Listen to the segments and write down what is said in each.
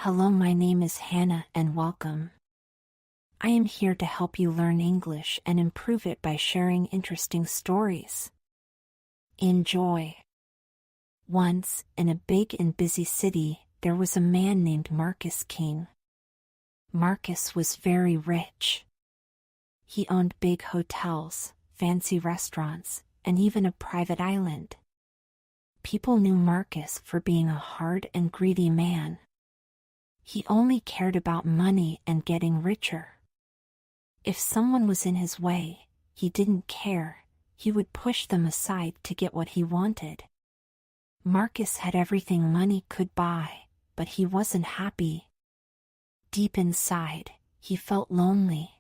Hello, my name is Hannah and welcome. I am here to help you learn English and improve it by sharing interesting stories. Enjoy. Once, in a big and busy city, there was a man named Marcus King. Marcus was very rich. He owned big hotels, fancy restaurants, and even a private island. People knew Marcus for being a hard and greedy man. He only cared about money and getting richer. If someone was in his way, he didn't care. He would push them aside to get what he wanted. Marcus had everything money could buy, but he wasn't happy. Deep inside, he felt lonely.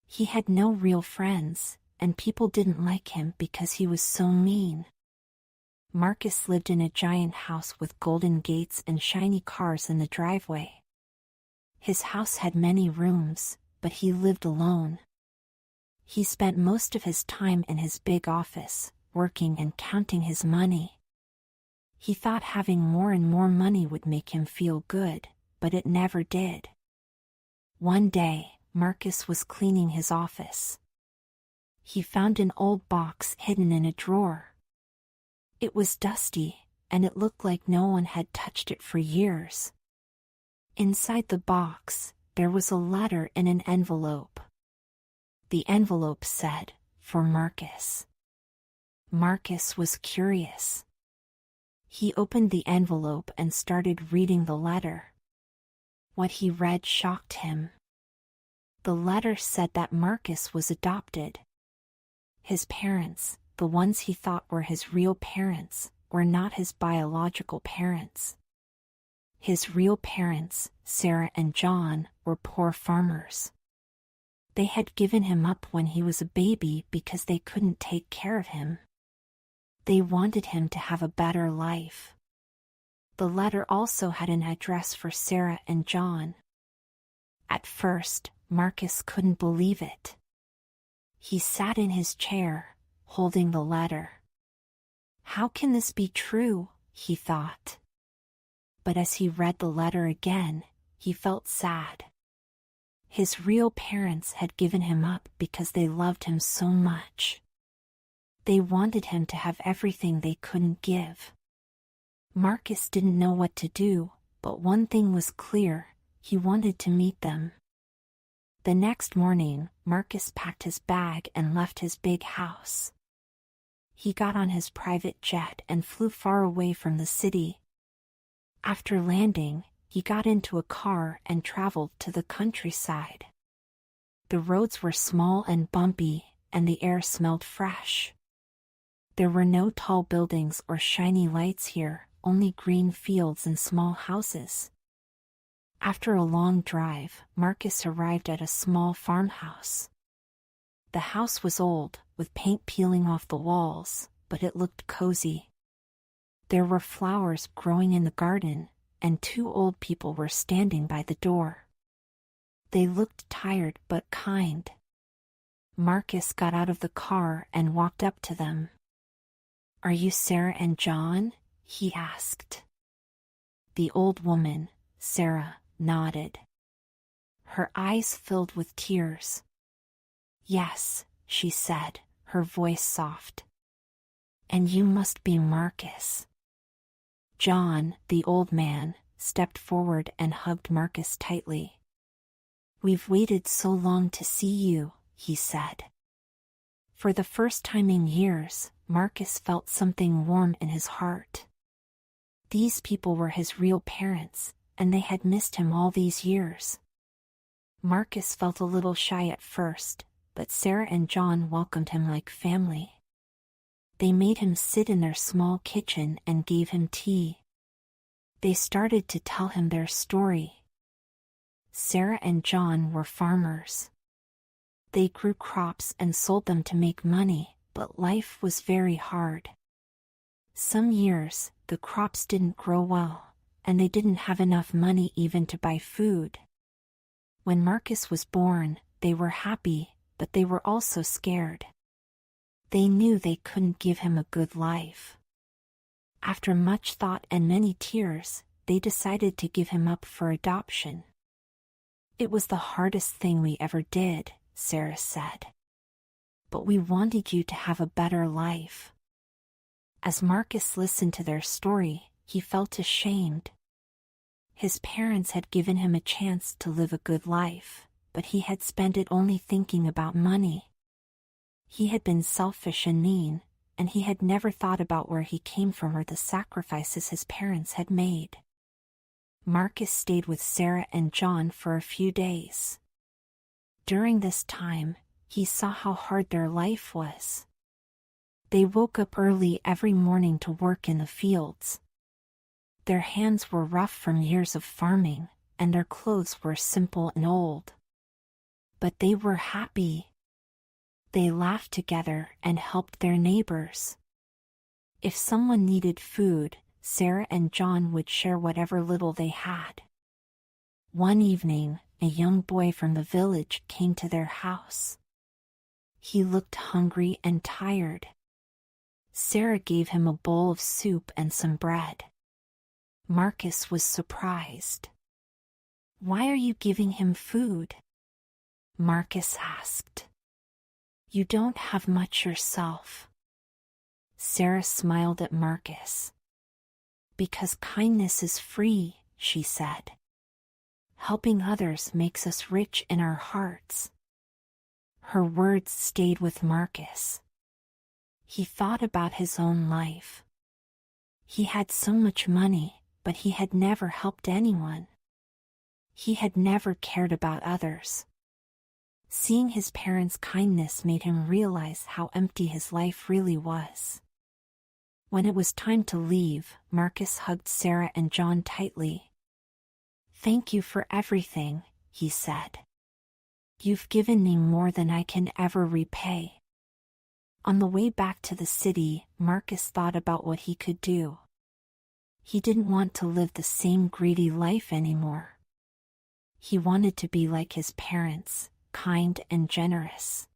He had no real friends, and people didn't like him because he was so mean. Marcus lived in a giant house with golden gates and shiny cars in the driveway. His house had many rooms, but he lived alone. He spent most of his time in his big office, working and counting his money. He thought having more and more money would make him feel good, but it never did. One day, Marcus was cleaning his office. He found an old box hidden in a drawer. It was dusty, and it looked like no one had touched it for years. Inside the box, there was a letter in an envelope. The envelope said, "For Marcus." Marcus was curious. He opened the envelope and started reading the letter. What he read shocked him. The letter said that Marcus was adopted. His parents, the ones he thought were his real parents, were not his biological parents. His real parents, Sarah and John, were poor farmers. They had given him up when he was a baby because they couldn't take care of him. They wanted him to have a better life. The letter also had an address for Sarah and John. At first, Marcus couldn't believe it. He sat in his chair, holding the letter. How can this be true? He thought. But as he read the letter again, he felt sad. His real parents had given him up because they loved him so much. They wanted him to have everything they couldn't give. Marcus didn't know what to do, but one thing was clear: he wanted to meet them. The next morning, Marcus packed his bag and left his big house. He got on his private jet and flew far away from the city. After landing, he got into a car and traveled to the countryside. The roads were small and bumpy, and the air smelled fresh. There were no tall buildings or shiny lights here, only green fields and small houses. After a long drive, Marcus arrived at a small farmhouse. The house was old, with paint peeling off the walls, but it looked cozy. There were flowers growing in the garden, and two old people were standing by the door. They looked tired but kind. Marcus got out of the car and walked up to them. "Are you Sarah and John?" he asked. The old woman, Sarah, nodded. Her eyes filled with tears. "Yes," she said, her voice soft. "And you must be Marcus." John, the old man, stepped forward and hugged Marcus tightly. "We've waited so long to see you," he said. For the first time in years, Marcus felt something warm in his heart. These people were his real parents, and they had missed him all these years. Marcus felt a little shy at first, but Sarah and John welcomed him like family. They made him sit in their small kitchen and gave him tea. They started to tell him their story. Sarah and John were farmers. They grew crops and sold them to make money, but life was very hard. Some years, the crops didn't grow well, and they didn't have enough money even to buy food. When Marcus was born, they were happy, but they were also scared. They knew they couldn't give him a good life. After much thought and many tears, they decided to give him up for adoption. "It was the hardest thing we ever did," Sarah said. "But we wanted you to have a better life." As Marcus listened to their story, he felt ashamed. His parents had given him a chance to live a good life, but he had spent it only thinking about money. He had been selfish and mean, and he had never thought about where he came from or the sacrifices his parents had made. Marcus stayed with Sarah and John for a few days. During this time, he saw how hard their life was. They woke up early every morning to work in the fields. Their hands were rough from years of farming, and their clothes were simple and old. But they were happy. They laughed together and helped their neighbors. If someone needed food, Sarah and John would share whatever little they had. One evening, a young boy from the village came to their house. He looked hungry and tired. Sarah gave him a bowl of soup and some bread. Marcus was surprised. "Why are you giving him food?" Marcus asked. "You don't have much yourself." Sarah smiled at Marcus. "Because kindness is free," she said. "Helping others makes us rich in our hearts." Her words stayed with Marcus. He thought about his own life. He had so much money, but he had never helped anyone. He had never cared about others. Seeing his parents' kindness made him realize how empty his life really was. When it was time to leave, Marcus hugged Sarah and John tightly. "Thank you for everything," he said. "You've given me more than I can ever repay." On the way back to the city, Marcus thought about what he could do. He didn't want to live the same greedy life anymore. He wanted to be like his parents, kind and generous.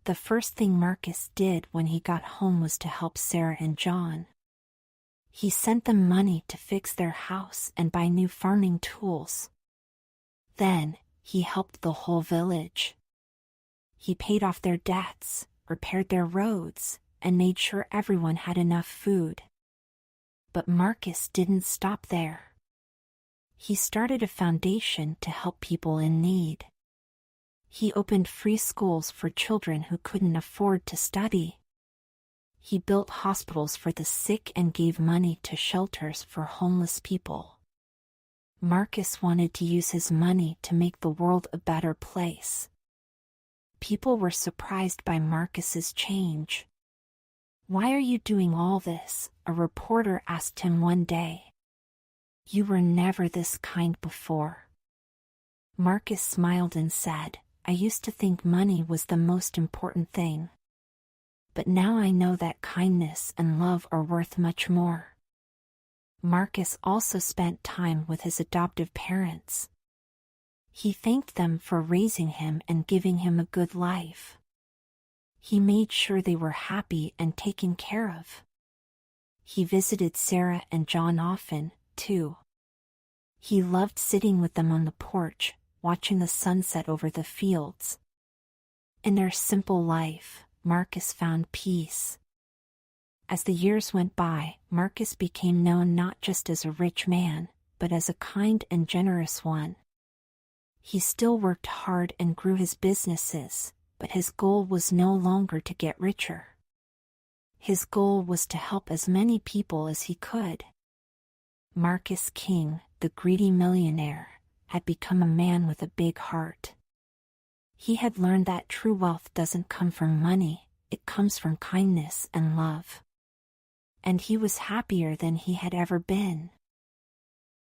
The first thing Marcus did when he got home was to help Sarah and John. He sent them money to fix their house and buy new farming tools. Then, he helped the whole village. He paid off their debts, repaired their roads, and made sure everyone had enough food. But Marcus didn't stop there. He started a foundation to help people in need. He opened free schools for children who couldn't afford to study. He built hospitals for the sick and gave money to shelters for homeless people. Marcus wanted to use his money to make the world a better place. People were surprised by Marcus's change. "Why are you doing all this?" a reporter asked him one day. "You were never this kind before." Marcus smiled and said, "I used to think money was the most important thing. But now I know that kindness and love are worth much more." Marcus also spent time with his adoptive parents. He thanked them for raising him and giving him a good life. He made sure they were happy and taken care of. He visited Sarah and John often, too. He loved sitting with them on the porch, watching the sunset over the fields. In their simple life, Marcus found peace. As the years went by, Marcus became known not just as a rich man, but as a kind and generous one. He still worked hard and grew his businesses, but his goal was no longer to get richer. His goal was to help as many people as he could. Marcus King, the greedy millionaire, had become a man with a big heart. He had learned that true wealth doesn't come from money, it comes from kindness and love. And he was happier than he had ever been.